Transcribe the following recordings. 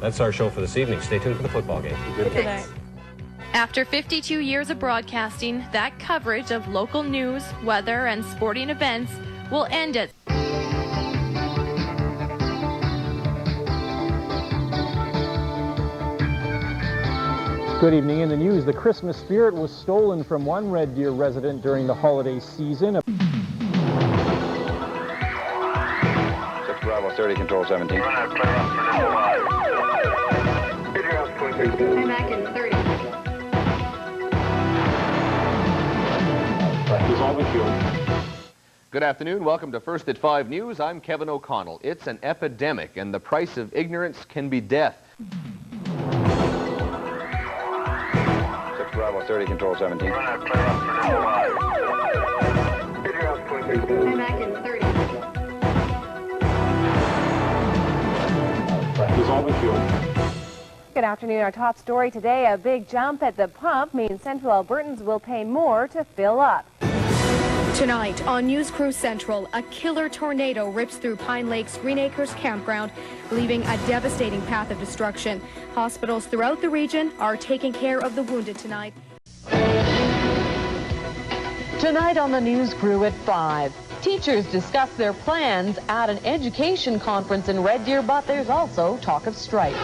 That's our show for this evening. Stay tuned for the football game. Good night. After 52 years of broadcasting, that coverage of local news, weather, and sporting events will end at Good evening. In the news, the Christmas spirit was stolen from one Red Deer resident during the holiday season. 6 Bravo 30, control 17. I'm back in 30. Good afternoon. Welcome to First at 5 News. I'm Kevin O'Connell. It's an epidemic, and the price of ignorance can be death. 6 Bravo 30, control 17. I'm back in 30. Good afternoon. Our top story today, a big jump at the pump means Central Albertans will pay more to fill up. Tonight on News Crew Central, a killer tornado rips through Pine Lake's Green Acres campground, leaving a devastating path of destruction. Hospitals throughout the region are taking care of the wounded tonight. Tonight on the News Crew at 5. Teachers discuss their plans at an education conference in Red Deer, but there's also talk of strike.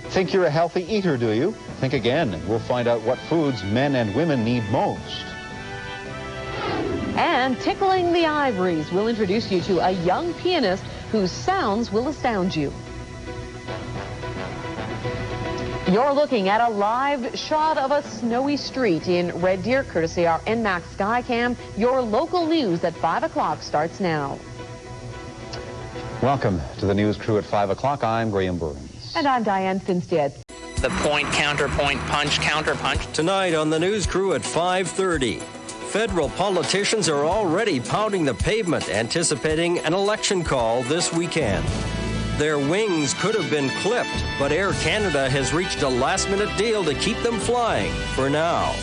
Think you're a healthy eater, do you? Think again. We'll find out what foods men and women need most. And Tickling the Ivories will introduce you to a young pianist whose sounds will astound you. You're looking at a live shot of a snowy street in Red Deer, courtesy our NMAX Skycam. Your local news at 5 o'clock starts now. Welcome to the News Crew at 5 o'clock. I'm Graham Burns. And I'm Diane Finstead. The point, counterpoint, punch, counterpunch. Tonight on the News Crew at 5:30. Federal politicians are already pounding the pavement, anticipating an election call this weekend. Their wings could have been clipped, but Air Canada has reached a last-minute deal to keep them flying for now.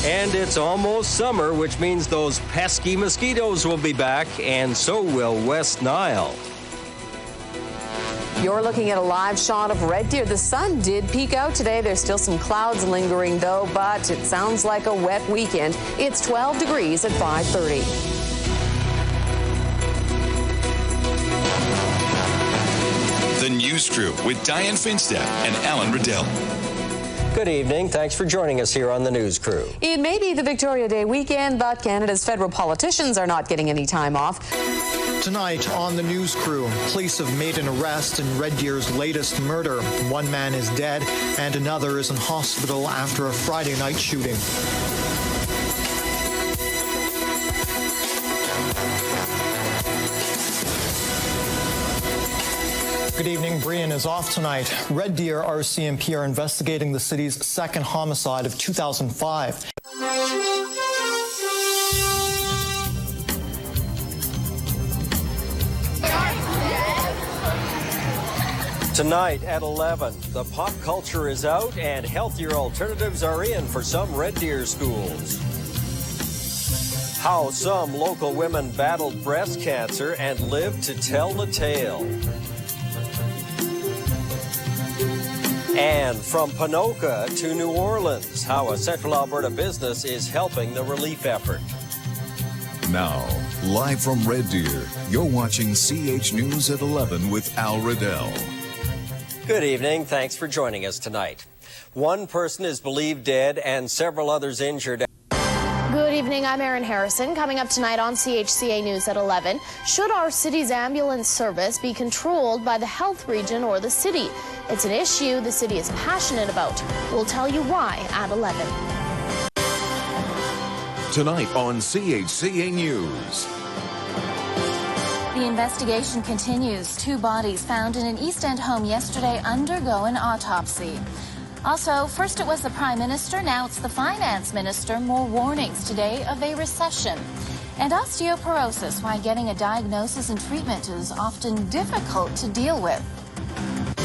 And it's almost summer, which means those pesky mosquitoes will be back, and so will West Nile. You're looking at a live shot of Red Deer. The sun did peek out today. There's still some clouds lingering, though, but it sounds like a wet weekend. It's 12 degrees at 5:30. The News Crew with Diane Finstead and Alan Riddell. Good evening. Thanks for joining us here on the News Crew. It may be the Victoria Day weekend, but Canada's federal politicians are not getting any time off. Tonight on the News Crew, police have made an arrest in Red Deer's latest murder. One man is dead and another is in hospital after a Friday night shooting. Good evening. Brian is off tonight. Red Deer RCMP are investigating the city's second homicide of 2005. Tonight at 11, the pop culture is out and healthier alternatives are in for some Red Deer schools. How some local women battled breast cancer and lived to tell the tale. And from Ponoka to New Orleans, how a Central Alberta business is helping the relief effort. Now, live from Red Deer, you're watching CH News at 11 with Al Riddell. Good evening. Thanks for joining us tonight. One person is believed dead and several others injured. Good evening, I'm Erin Harrison. Coming up tonight on CHCA News at 11, should our city's ambulance service be controlled by the health region or the city? It's an issue the city is passionate about. We'll tell you why at 11. Tonight on CHCA News. The investigation continues. 2 bodies found in an East End home yesterday undergo an autopsy. Also, first it was the Prime Minister, now it's the Finance Minister. More warnings today of a recession. And osteoporosis, why getting a diagnosis and treatment is often difficult to deal with.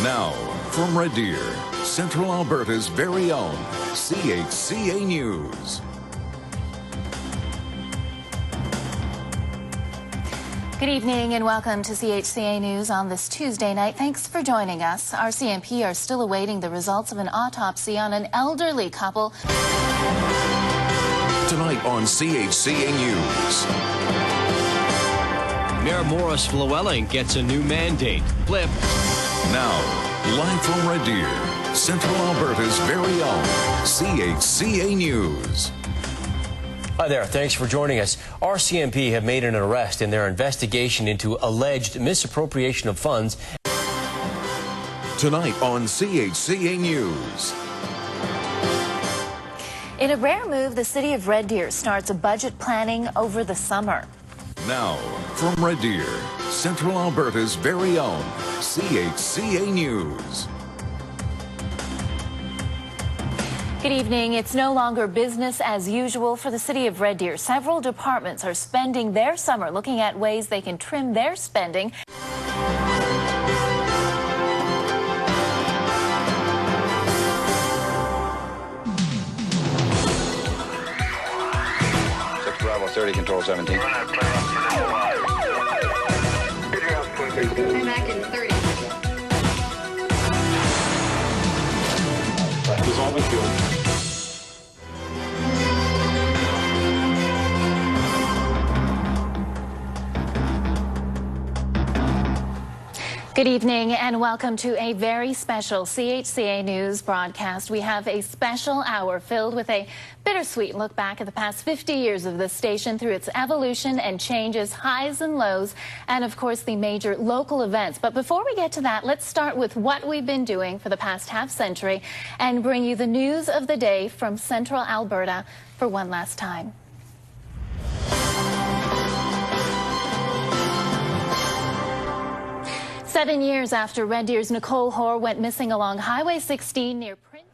Now, from Red Deer, Central Alberta's very own CHCA News. Good evening and welcome to CHCA News on this Tuesday night. Thanks for joining us. Our CMP are still awaiting the results of an autopsy on an elderly couple. Tonight on CHCA News. Mayor Morris Llewellyn gets a new mandate. Flip. Now, live from Red Deer, Central Alberta's very own CHCA News. Hi there, thanks for joining us. RCMP have made an arrest in their investigation into alleged misappropriation of funds. Tonight on CHCA News. In a rare move, the city of Red Deer starts a budget planning over the summer. Now, from Red Deer, Central Alberta's very own CHCA News. Good evening. It's no longer business as usual for the city of Red Deer. Several departments are spending their summer looking at ways they can trim their spending. Bravo 30, control 17. I'm back in 30. Dissolving fuel. Good evening and welcome to a very special CHCA News broadcast. We have a special hour filled with a bittersweet look back at the past 50 years of this station through its evolution and changes, highs and lows, and of course the major local events. But before we get to that, let's start with what we've been doing for the past half century and bring you the news of the day from Central Alberta for one last time. Seven years after Red Deer's Nicole Hoare went missing along Highway 16 near Prince.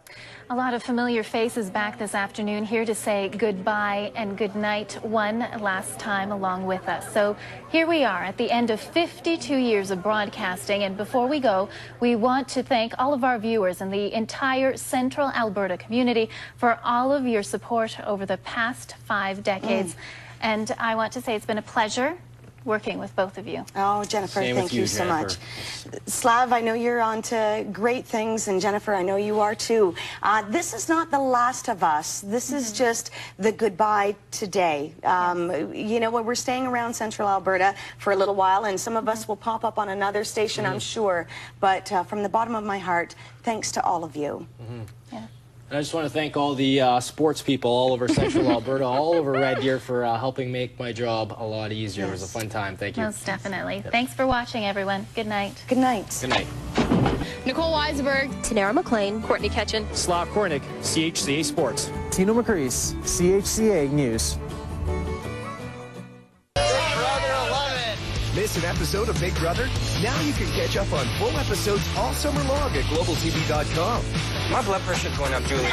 A lot of familiar faces back this afternoon here to say goodbye and good night one last time along with us. So here we are at the end of 52 years of broadcasting. And before we go, we want to thank all of our viewers and the entire Central Alberta community for all of your support over the past 5 decades. And I want to say it's been a pleasure working with both of you. Oh, Jennifer, thank you so much. Slav, I know you're on to great things, and Jennifer, I know you are too. This is not the last of us. This is just the goodbye today. You know, we're staying around Central Alberta for a little while, and some of us will pop up on another station, I'm sure. But from the bottom of my heart, thanks to all of you. And I just want to thank all the sports people all over Central Alberta, all over Red Deer for helping make my job a lot easier. It was a fun time. Thank you. Most definitely. Thanks for watching, everyone. Good night. Good night. Good night. Nicole Weisberg, Tanara McLean, Courtney Ketchen, Slav Kornick, CHCA Sports. Tino McCrease, CHCA News. Miss an episode of Big Brother? Now you can catch up on full episodes all summer long at globaltv.com. My blood pressure's going up, Julie.